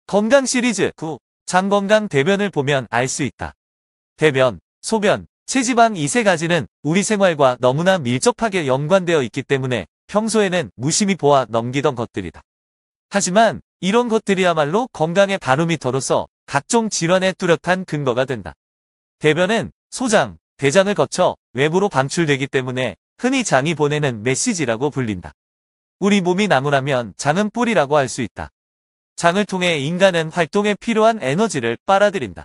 건강 시리즈 9. 장건강 대변을 보면 알 수 있다. 대변, 소변, 체지방 이 세 가지는 우리 생활과 너무나 밀접하게 연관되어 있기 때문에 평소에는 무심히 보아 넘기던 것들이다. 하지만 이런 것들이야말로 건강의 바로미터로서 각종 질환의 뚜렷한 근거가 된다. 대변은 소장, 대장을 거쳐 외부로 방출되기 때문에 흔히 장이 보내는 메시지라고 불린다. 우리 몸이 나무라면 장은 뿌리라고 할 수 있다. 장을 통해 인간은 활동에 필요한 에너지를 빨아들인다.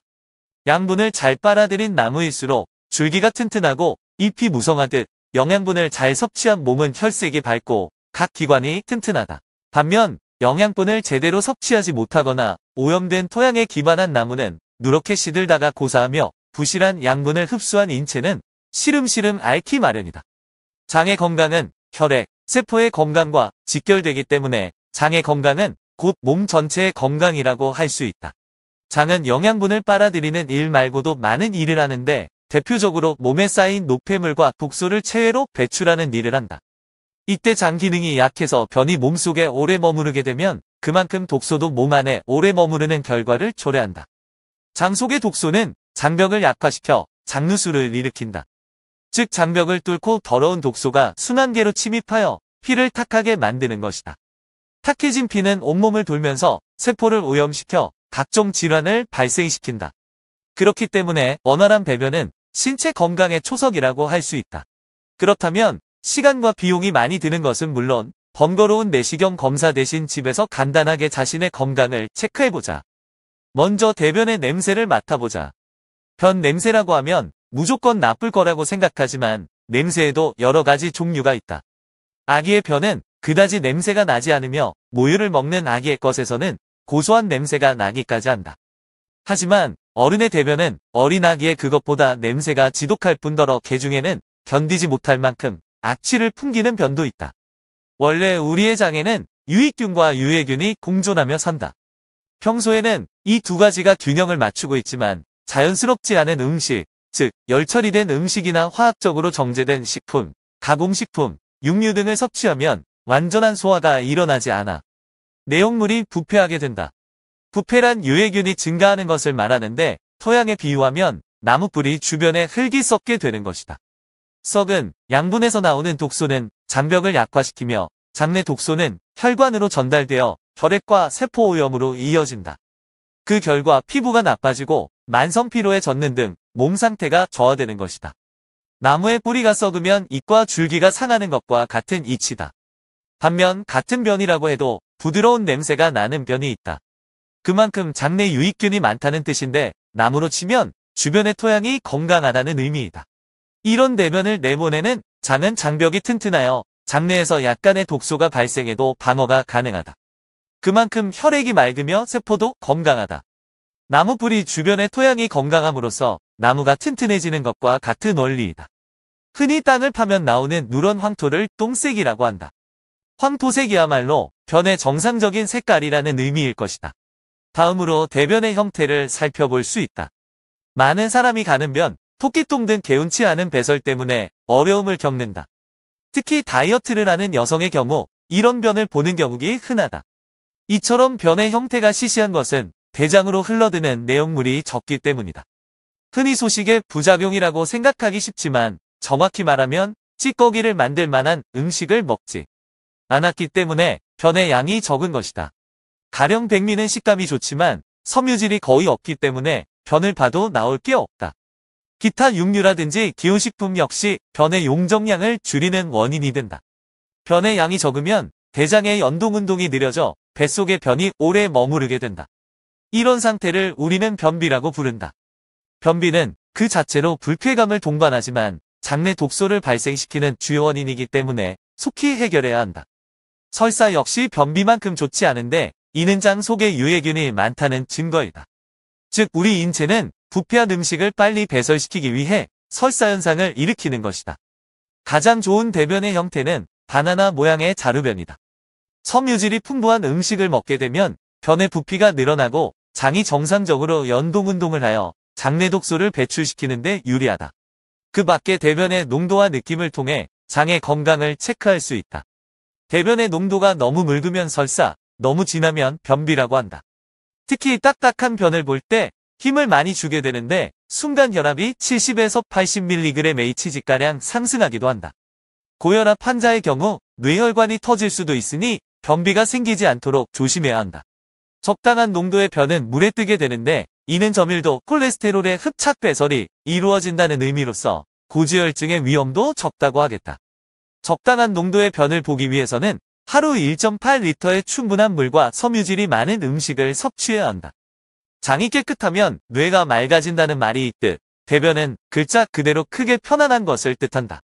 양분을 잘 빨아들인 나무일수록 줄기가 튼튼하고 잎이 무성하듯 영양분을 잘 섭취한 몸은 혈색이 밝고 각 기관이 튼튼하다. 반면 영양분을 제대로 섭취하지 못하거나 오염된 토양에 기반한 나무는 누렇게 시들다가 고사하며 부실한 양분을 흡수한 인체는 시름시름 앓기 마련이다. 장의 건강은 혈액, 세포의 건강과 직결되기 때문에 장의 건강은 곧 몸 전체의 건강이라고 할 수 있다. 장은 영양분을 빨아들이는 일 말고도 많은 일을 하는데 대표적으로 몸에 쌓인 노폐물과 독소를 체외로 배출하는 일을 한다. 이때 장 기능이 약해서 변이 몸속에 오래 머무르게 되면 그만큼 독소도 몸 안에 오래 머무르는 결과를 초래한다. 장 속의 독소는 장벽을 약화시켜 장누수를 일으킨다. 즉 장벽을 뚫고 더러운 독소가 순환계로 침입하여 피를 탁하게 만드는 것이다. 탁해진 피는 온몸을 돌면서 세포를 오염시켜 각종 질환을 발생시킨다. 그렇기 때문에 원활한 배변은 신체 건강의 초석이라고 할 수 있다. 그렇다면 시간과 비용이 많이 드는 것은 물론 번거로운 내시경 검사 대신 집에서 간단하게 자신의 건강을 체크해보자. 먼저 대변의 냄새를 맡아보자. 변 냄새라고 하면 무조건 나쁠 거라고 생각하지만 냄새에도 여러 가지 종류가 있다. 아기의 변은 그다지 냄새가 나지 않으며 모유를 먹는 아기의 것에서는 고소한 냄새가 나기까지 한다. 하지만 어른의 대변은 어린 아기의 그것보다 냄새가 지독할 뿐더러 개중에는 견디지 못할 만큼 악취를 풍기는 변도 있다. 원래 우리의 장에는 유익균과 유해균이 공존하며 산다. 평소에는 이 두 가지가 균형을 맞추고 있지만 자연스럽지 않은 음식, 즉 열처리된 음식이나 화학적으로 정제된 식품, 가공식품, 육류 등을 섭취하면 완전한 소화가 일어나지 않아 내용물이 부패하게 된다. 부패란 유해균이 증가하는 것을 말하는데 토양에 비유하면 나무 뿌리 주변에 흙이 썩게 되는 것이다. 썩은 양분에서 나오는 독소는 장벽을 약화시키며 장내 독소는 혈관으로 전달되어 혈액과 세포 오염으로 이어진다. 그 결과 피부가 나빠지고 만성 피로에 젖는 등 몸 상태가 저하되는 것이다. 나무의 뿌리가 썩으면 잎과 줄기가 상하는 것과 같은 이치다. 반면 같은 변이라고 해도 부드러운 냄새가 나는 변이 있다. 그만큼 장내 유익균이 많다는 뜻인데 나무로 치면 주변의 토양이 건강하다는 의미이다. 이런 대변을 내보내는 장은 장벽이 튼튼하여 장내에서 약간의 독소가 발생해도 방어가 가능하다. 그만큼 혈액이 맑으며 세포도 건강하다. 나무 뿌리 주변의 토양이 건강함으로써 나무가 튼튼해지는 것과 같은 원리이다. 흔히 땅을 파면 나오는 누런 황토를 똥색이라고 한다. 황토색이야말로 변의 정상적인 색깔이라는 의미일 것이다. 다음으로 대변의 형태를 살펴볼 수 있다. 많은 사람이 가는 변, 토끼똥 등 개운치 않은 배설 때문에 어려움을 겪는다. 특히 다이어트를 하는 여성의 경우 이런 변을 보는 경우가 흔하다. 이처럼 변의 형태가 시시한 것은 대장으로 흘러드는 내용물이 적기 때문이다. 흔히 소식의 부작용이라고 생각하기 쉽지만 정확히 말하면 찌꺼기를 만들 만한 음식을 먹지 않았기 때문에 변의 양이 적은 것이다. 가령 백미는 식감이 좋지만 섬유질이 거의 없기 때문에 변을 봐도 나올 게 없다. 기타 육류라든지 기호식품 역시 변의 용적량을 줄이는 원인이 된다. 변의 양이 적으면 대장의 연동운동이 느려져 뱃속에 변이 오래 머무르게 된다. 이런 상태를 우리는 변비라고 부른다. 변비는 그 자체로 불쾌감을 동반하지만 장내 독소를 발생시키는 주요 원인이기 때문에 속히 해결해야 한다. 설사 역시 변비만큼 좋지 않은데 이는 장 속에 유해균이 많다는 증거이다. 즉 우리 인체는 부패한 음식을 빨리 배설시키기 위해 설사 현상을 일으키는 것이다. 가장 좋은 대변의 형태는 바나나 모양의 자루변이다. 섬유질이 풍부한 음식을 먹게 되면 변의 부피가 늘어나고 장이 정상적으로 연동운동을 하여 장내 독소를 배출시키는 데 유리하다. 그 밖에 대변의 농도와 느낌을 통해 장의 건강을 체크할 수 있다. 대변의 농도가 너무 묽으면 설사, 너무 진하면 변비라고 한다. 특히 딱딱한 변을 볼 때 힘을 많이 주게 되는데 순간 혈압이 70에서 80mg/hg가량 상승하기도 한다. 고혈압 환자의 경우 뇌혈관이 터질 수도 있으니 변비가 생기지 않도록 조심해야 한다. 적당한 농도의 변은 물에 뜨게 되는데 이는 저밀도 콜레스테롤의 흡착 배설이 이루어진다는 의미로서 고지혈증의 위험도 적다고 하겠다. 적당한 농도의 변을 보기 위해서는 하루 1.8리터의 충분한 물과 섬유질이 많은 음식을 섭취해야 한다. 장이 깨끗하면 뇌가 맑아진다는 말이 있듯 대변은 글자 그대로 크게 편안한 것을 뜻한다.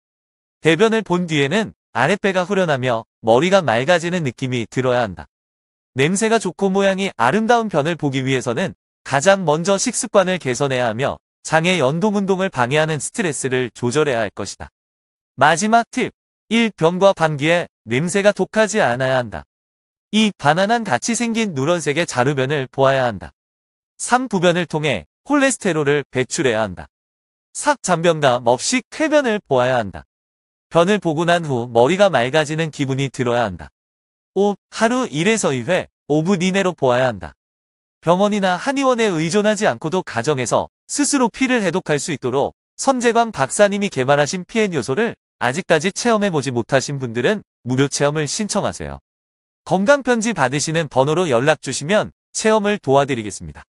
대변을 본 뒤에는 아랫배가 후련하며 머리가 맑아지는 느낌이 들어야 한다. 냄새가 좋고 모양이 아름다운 변을 보기 위해서는 가장 먼저 식습관을 개선해야 하며 장의 연동운동을 방해하는 스트레스를 조절해야 할 것이다. 마지막 팁. 1. 변과 반기에 냄새가 독하지 않아야 한다. 2. 바나나는 같이 생긴 누런색의 자루변을 보아야 한다. 3. 부변을 통해 콜레스테롤을 배출해야 한다. 4. 잔변감 없이 쾌변을 보아야 한다. 변을 보고 난 후 머리가 맑아지는 기분이 들어야 한다. 5. 하루 1에서 2회 5분 이내로 보아야 한다. 병원이나 한의원에 의존하지 않고도 가정에서 스스로 피를 해독할 수 있도록 선재광 박사님이 개발하신 피엔 요소를 아직까지 체험해보지 못하신 분들은 무료 체험을 신청하세요. 건강편지 받으시는 번호로 연락 주시면 체험을 도와드리겠습니다.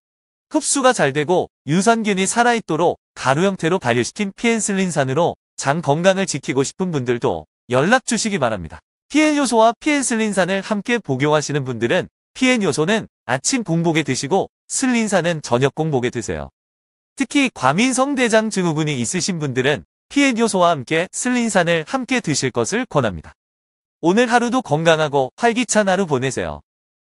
흡수가 잘 되고 유산균이 살아있도록 가루 형태로 발효시킨 피엔슬린산으로 장 건강을 지키고 싶은 분들도 연락 주시기 바랍니다. 피엔 요소와 피엔슬린산을 함께 복용하시는 분들은 피엔 요소는 아침 공복에 드시고 슬린산은 저녁 공복에 드세요. 특히 과민성 대장 증후군이 있으신 분들은 피엔 요소와 함께 슬린산을 함께 드실 것을 권합니다. 오늘 하루도 건강하고 활기찬 하루 보내세요.